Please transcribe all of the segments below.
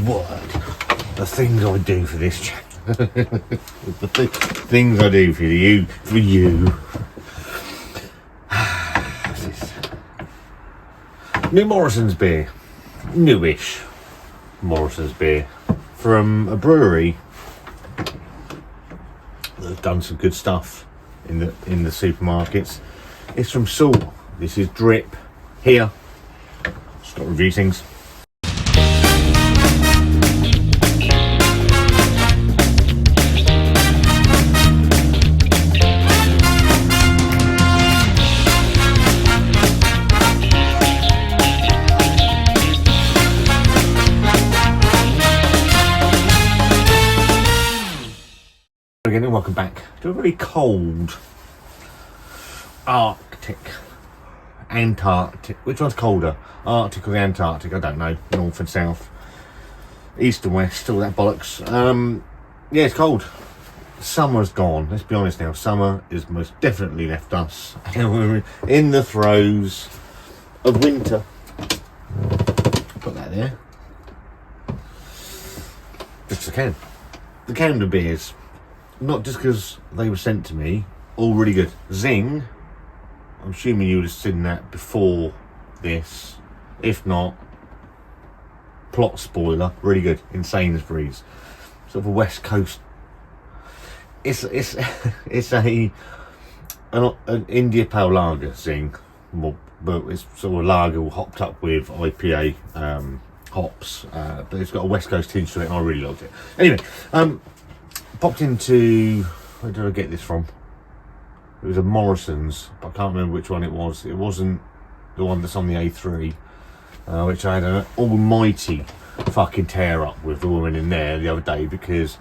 word. The things I do for this channel. The things I do for you. What's this? New Morrisons beer. Newish Morrisons beer. From a brewery that's done some good stuff in the supermarkets. It's from Salt. This is Drip. Here. Scott review things. Again, and welcome back to a very cold Antarctic. Which one's colder? Arctic or the Antarctic? I don't know. North and south, east and west, all that bollocks. Yeah, it's cold. Summer's gone. Let's be honest now. Summer is most definitely left us. We're in the throes of winter. Put that there. Just a can. The can of beers. Not just because they were sent to me, all really good. Zing, I'm assuming you would have seen that before this. If not, plot spoiler, really good. In Sainsbury's, sort of a West Coast. It's an India Pale Lager Zing, but it's sort of lager hopped up with IPA hops. But it's got a West Coast tinge to it, and I really loved it. Anyway, popped into, where did I get this from? It was a Morrisons, but I can't remember which one it was. It wasn't the one that's on the A3, which I had an almighty fucking tear up with the woman in there the other day, because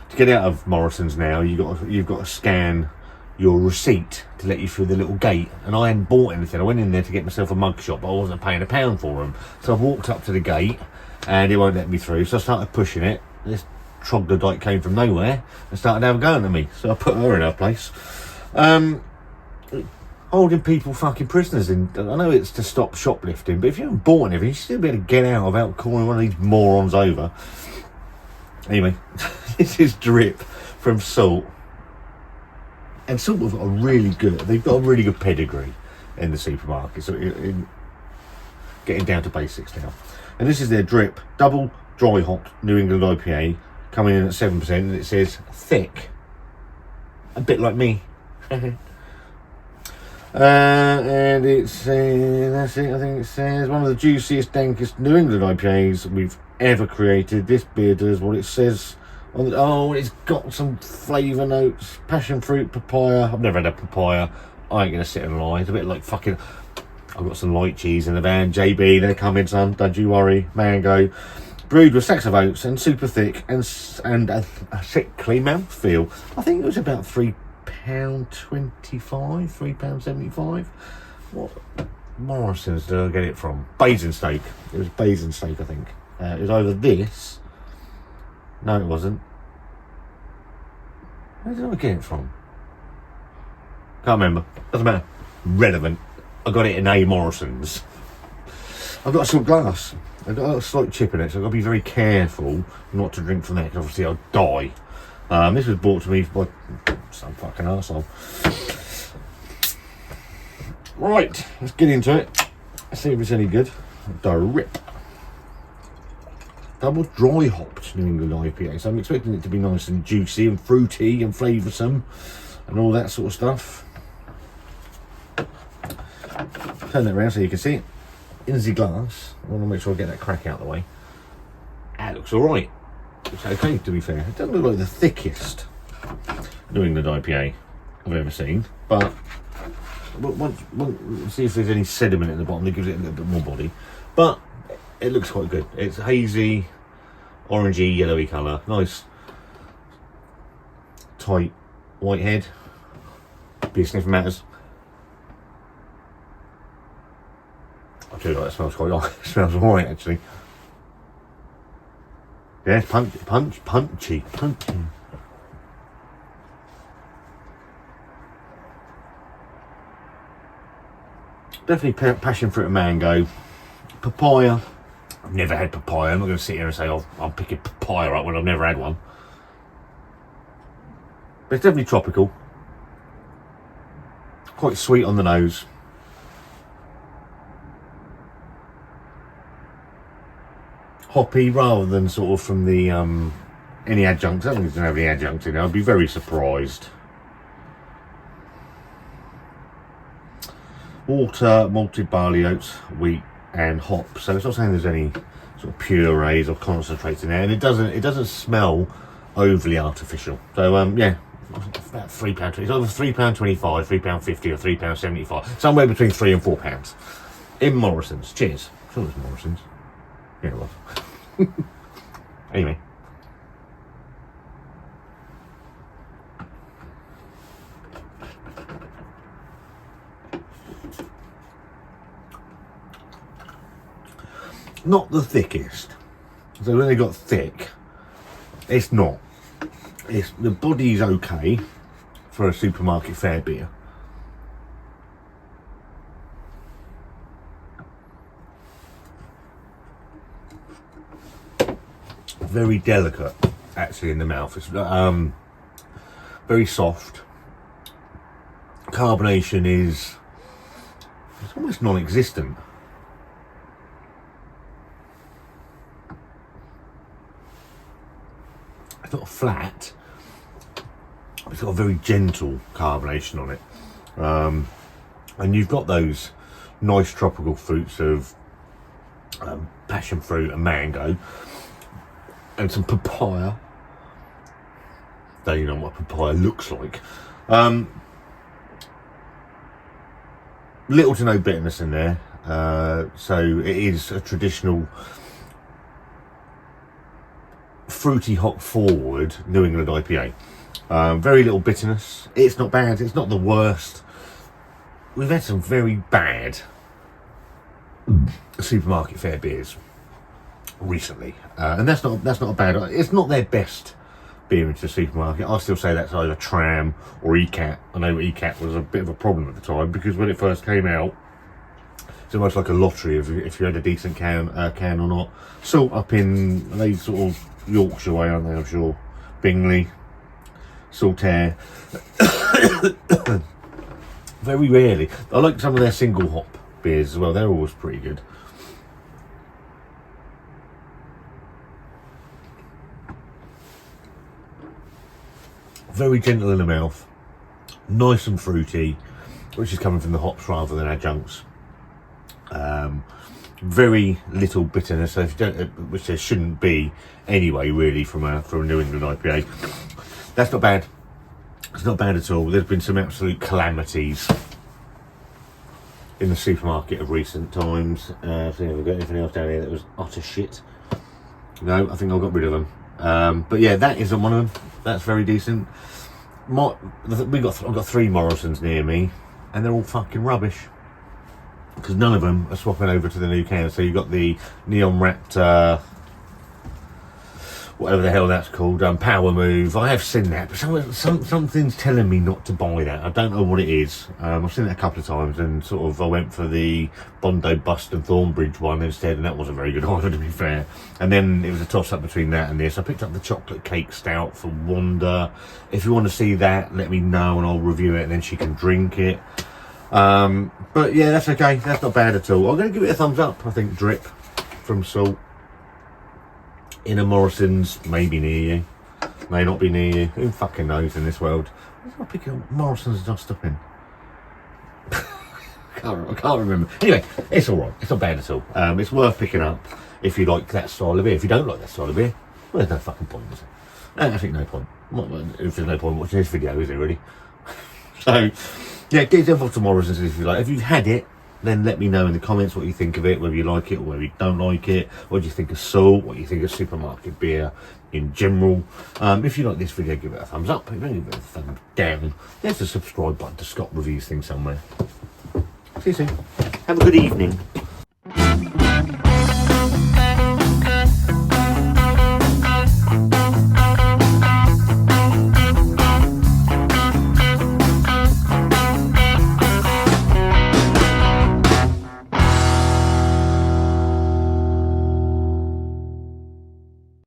to get out of Morrisons now, you've got to scan your receipt to let you through the little gate, and I hadn't bought anything. I went in there to get myself a mug shot, but I wasn't paying £1 for them. So I walked up to the gate, and it won't let me through. So I started pushing it. This troglodyte came from nowhere and started having a go at me, so I put her in her place. Holding people fucking prisoners in. I know it's to stop shoplifting, but if you haven't bought anything, you should still be able to get out without calling one of these morons over. Anyway, this is Drip from Salt, and Salt have got they've got a really good pedigree in the supermarket, so getting down to basics now. And this is their Drip double dry hopped New England IPA, coming in at 7%, and it says thick, a bit like me. And it's that's it. I think it says one of the juiciest, dankest New England IPAs we've ever created. This beer does what it says on the, it's got some flavour notes: passion fruit, papaya. I've never had a papaya. I ain't gonna sit and lie. It's a bit like fucking. I've got some light cheese in the van. JB, they're coming, son. Don't you worry. Mango. Brewed with sacks of oats and super thick and a sickly mouthfeel. I think it was about £3.25, £3.75. What Morrisons did I get it from? Basingstoke. It was Basingstoke, I think. It was either this. No, it wasn't. Where did I get it from? Can't remember. Doesn't matter. Relevant. I got it in a Morrisons. I've got a silk glass. I've got a slight chip in it, so I've got to be very careful not to drink from there, because obviously I'll die. This was brought to me by some fucking arsehole. Right, let's get into it. Let's see if it's any good. Drip. Double dry hopped New England IPA. So I'm expecting it to be nice and juicy and fruity and flavoursome and all that sort of stuff. Turn that around so you can see it. In the glass. I want to make sure I get that crack out of the way. That looks alright. It's okay, to be fair. It doesn't look like the thickest New England IPA I've ever seen, but let's see if there's any sediment in the bottom that gives it a little bit more body. But it looks quite good. It's hazy, orangey, yellowy colour. Nice, tight white head. Be a sniff matters. I do like it. Smells quite nice. It smells alright, actually. Yeah, it's punchy. Definitely passion fruit and mango. Papaya I've never had papaya. I'm not going to sit here and say I'm picking papaya up when I've never had one. But it's definitely tropical. Quite sweet on the nose. Hoppy rather than sort of from the any adjuncts. I don't think it's going to have any adjuncts in it. I'd be very surprised. Water, malted barley, oats, wheat and hops. So it's not saying there's any sort of purees or concentrates in there, and it doesn't smell overly artificial. So yeah, about £3. It's either £3.25, £3.50 or £3.75. Somewhere between £3 and £4 in Morrisons. Cheers. I'm sure it was Morrisons. Yeah, it was. Anyway. Not the thickest. So when they got thick, it's not. The body's okay for a supermarket fair beer. Very delicate, actually, in the mouth. It's very soft. Carbonation is almost non-existent. It's not flat. It's got a very gentle carbonation on it, and you've got those nice tropical fruits of passion fruit and mango. And some papaya. Though you know what papaya looks like. Little to no bitterness in there. So it is a traditional fruity hop forward New England IPA. Very little bitterness. It's not bad. It's not the worst. We've had some very bad supermarket fair beers recently, and that's not a bad. It's not their best beer into the supermarket. I still say that's either Tram or ECAT. I know ECAT was a bit of a problem at the time because when it first came out, it's almost like a lottery of if you had a decent can or not. Salt up in they sort of Yorkshire way, aren't they? I'm sure. Bingley, Saltaire. Very rarely. I like some of their single hop beers as well. They're always pretty good. Very gentle in the mouth, nice and fruity, which is coming from the hops rather than adjuncts. Very little bitterness, so if you don't, which there shouldn't be anyway, really, from a New England IPA. That's not bad. It's not bad at all. There's been some absolute calamities in the supermarket of recent times. I think I've got anything else down here that was utter shit. No, I think I got rid of them. But yeah, that isn't one of them. That's very decent. I've got 3 Morrisons near me, and they're all fucking rubbish. Because none of them are swapping over to the new can. So you've got the neon wrapped, whatever the hell that's called, Power Move. I have seen that, but something's telling me not to buy that. I don't know what it is. I've seen it a couple of times, and sort of I went for the Bondo Bust and Thornbridge one instead, and that wasn't very good either, to be fair. And then it was a toss-up between that and this. I picked up the chocolate cake stout for Wanda. If you want to see that, let me know and I'll review it, and then she can drink it. But yeah, that's okay. That's not bad at all. I'm going to give it a thumbs up. I think Drip from Salt. In a Morrisons, maybe near you, may not be near you. Who fucking knows in this world? Where's my picking up Morrisons just up in? I can't remember. Anyway, it's all right. It's not bad at all. It's worth picking up if you like that style of beer. If you don't like that style of beer, well, there's no fucking point, is it? I think no point. If there's no point watching this video, is there really? So, yeah, get yourself off to Morrisons if you like. If you've had it, then let me know in the comments what you think of it, whether you like it or whether you don't like it. What do you think of Salt? What do you think of supermarket beer in general? If you like this video, give it a thumbs up. If you don't, give it a thumbs down. There's a subscribe button to Scott Reviews thing somewhere. See you soon. Have a good evening.